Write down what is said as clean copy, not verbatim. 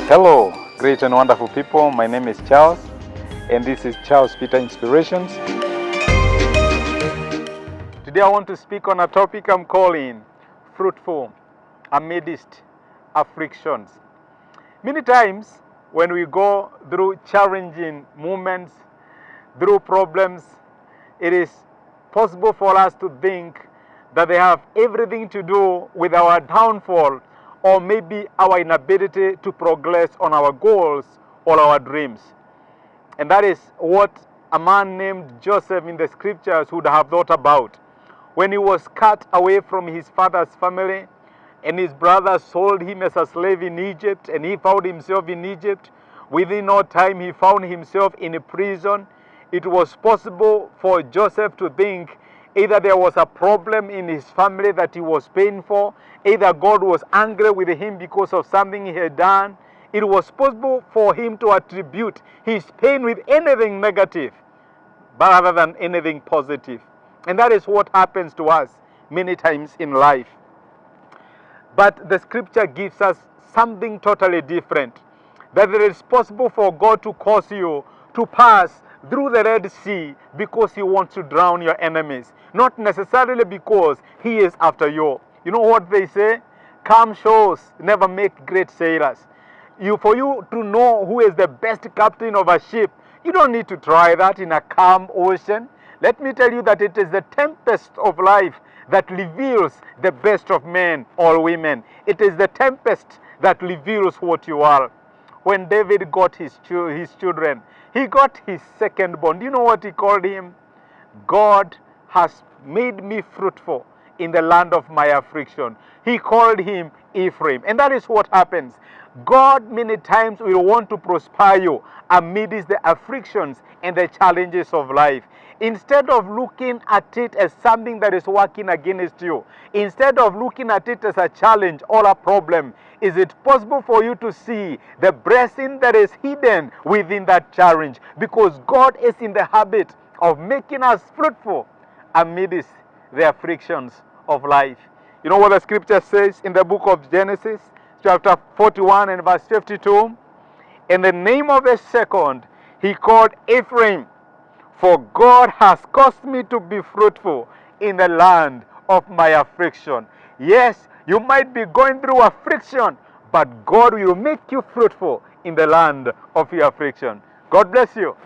Hello, great and wonderful people. My name is Charles, and this is Charles Peter Inspirations. Today I want to speak on a topic I'm calling Fruitful, amidst afflictions. Many times when we go through challenging moments, through problems, it is possible for us to think that they have everything to do with our downfall, or maybe our inability to progress on our goals or our dreams. And that is what a man named Joseph in the scriptures would have thought about. When he was cut away from his father's family, and his brothers sold him as a slave in Egypt, and he found himself in Egypt. Within no time, he found himself in a prison. It was possible for Joseph to think either there was a problem in his family that he was paying for, either God was angry with him because of something he had done. It was possible for him to attribute his pain with anything negative, but rather than anything positive. And that is what happens to us many times in life. But the scripture gives us something totally different. That it is possible for God to cause you to pass through the Red Sea because He wants to drown your enemies. Not necessarily because He is after you. You know what they say? Calm shores never make great sailors. For you to know who is the best captain of a ship, you don't need to try that in a calm ocean. Let me tell you that it is the tempest of life that reveals the best of men or women. It is the tempest that reveals what you are. When David got his children, he got his second born. Do you know what he called him? God has made me fruitful in the land of my affliction. He called him Ephraim. And that is what happens. God many times will want to prosper you amidst the afflictions and the challenges of life. Instead of looking at it as something that is working against you, instead of looking at it as a challenge or a problem, is it possible for you to see the blessing that is hidden within that challenge? Because God is in the habit of making us fruitful amidst the afflictions of life. You know what the scripture says in the book of Genesis, chapter 41 and verse 52? In the name of the second, he called Ephraim, for God has caused me to be fruitful in the land of my affliction. Yes, you might be going through affliction, but God will make you fruitful in the land of your affliction. God bless you.